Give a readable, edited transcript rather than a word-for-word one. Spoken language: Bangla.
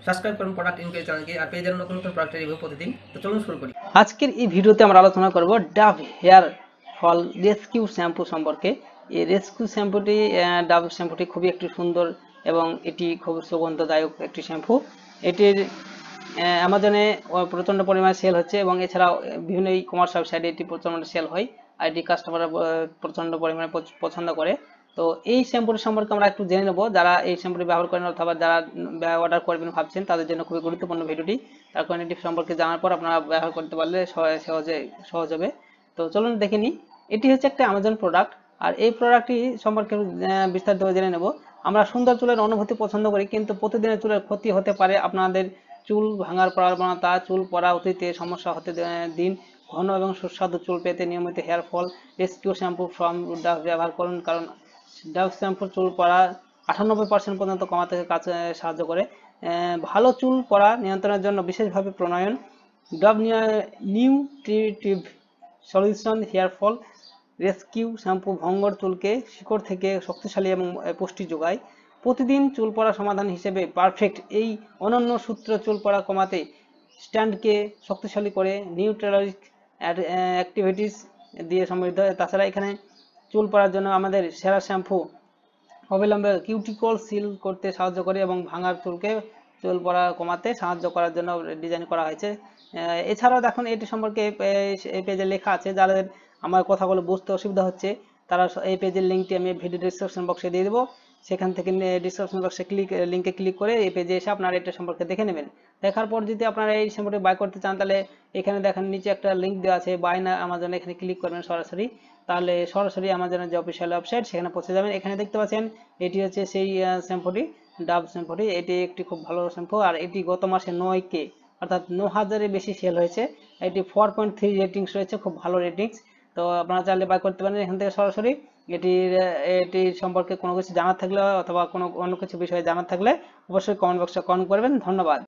সাবস্ক্রাইব করুন প্রোডাক্ট ইনকোয়ারি চ্যানেলকে আর পেয়ে যাবেন নতুন নতুন প্রোডাক্টের রিভিউ প্রতিদিন। তো চলুন শুরু করি। আজকের এই ভিডিওতে আমরা আলোচনা করব Dove hair fall rescue shampoo সম্পর্কে। এই রেস্কিউ শ্যাম্পুটি ডাভ শ্যাম্পুটি খুবই একটি সুন্দর এবং এটি খুব সুগন্ধদায়ক একটি শ্যাম্পু। এটির অ্যামাজনে প্রচণ্ড পরিমাণে সেল হচ্ছে এবং এছাড়াও বিভিন্ন ই কমার্স ওয়েবসাইটে এটি প্রচণ্ড সেল হয় আর এটি কাস্টমাররা প্রচণ্ড পরিমাণে পছন্দ করে। তো এই শ্যাম্পুটি সম্পর্কে আমরা একটু জেনে নেব। যারা এই শ্যাম্পুটি ব্যবহার করেন অথবা যারা অর্ডার করবেন ভাবছেন তাদের জন্য খুবই গুরুত্বপূর্ণ ভিডিওটি। তার কারণ এটি সম্পর্কে জানার পর আপনারা ব্যবহার করতে পারলে সহজ হবে। তো চলুন দেখে নিই। এটি হচ্ছে একটা অ্যামাজন প্রোডাক্ট আর এই প্রোডাক্টটি সম্পর্কে বিস্তারিতভাবে জেনে নেব। আমরা সুন্দর চুলের অনুভূতি পছন্দ করি, কিন্তু প্রতিদিনের চুলের ক্ষতি হতে পারে আপনাদের। চুল ভাঙার প্রবণতা, চুল পড়া, অতীতে সমস্যা হতে দিন। ঘন এবং সুস্বাদু চুল পেতে নিয়মিত hair fall rescue shampoo from Dove ব্যবহার করুন, কারণ ডাভ শ্যাম্পুর চুল পড়া 98% পর্যন্ত কমাতে সাহায্য করে। ভালো চুল পড়া নিয়ন্ত্রণের জন্য বিশেষভাবে প্রণয়ন Dove nutritive solution hair fall rescue shampoo ভঙ্গুর চুলকে শিকড় থেকে শক্তিশালী এবং পুষ্টি যোগায়। প্রতিদিন চুল পড়া সমাধান হিসেবে পারফেক্ট। এই অনন্য সূত্র চুল পড়া কমাতে স্ট্যান্ডকে শক্তিশালী করে নিউট্রালিক অ্যাক্টিভিটিস দিয়ে সমৃদ্ধ। তাছাড়া এখানে চুল পড়ার জন্য আমাদের সেরা শ্যাম্পু অবিলম্বে কিউটিকল সিল করতে সাহায্য করে এবং ভাঙার চুলকে চুল পড়া কমাতে সাহায্য করার জন্য ডিজাইন করা হয়েছে। এছাড়াও দেখুন এটি সম্পর্কে এই পেজে লেখা আছে। যাদের আমার কথাগুলো বুঝতে অসুবিধা হচ্ছে তারা এই পেজের লিঙ্কটি আমি ভিডিও ডিসক্রিপশন বক্সে দিয়ে দেবো। সেখান থেকে ডিসক্রিপশন বক্সে লিঙ্কে ক্লিক করে এই পেজে এসে আপনারা এটা সম্পর্কে দেখে নেবেন। দেখার পর যদি আপনারা এই শ্যাম্পুটি বাই করতে চান তাহলে এখানে দেখেন নিচে একটা লিঙ্ক দেওয়া আছে বাই না অ্যামাজন, এখানে ক্লিক করবেন সরাসরি। তাহলে সরাসরি অ্যামাজনের যে অফিসিয়াল ওয়েবসাইট সেখানে পৌঁছে যাবেন। এখানে দেখতে পাচ্ছেন এটি হচ্ছে সেই শ্যাম্পুটি, ডাভ শ্যাম্পুটি। এটি একটি খুব ভালো শ্যাম্পু আর এটি গত মাসে 9K অর্থাৎ 9,000-এর বেশি সেল হয়েছে। এটি 4.3 রেটিংস রয়েছে, খুব ভালো রেটিংস। তো আপনারা চাইলে বাই করতে পারেন এখান থেকে সরাসরি। এটি সম্পর্কে কোনো কিছু জানার থাকলে অথবা কোনো অন্য কিছু বিষয়ে জানার থাকলে অবশ্যই কমেন্ট বক্সে কমেন্ট করবেন। ধন্যবাদ।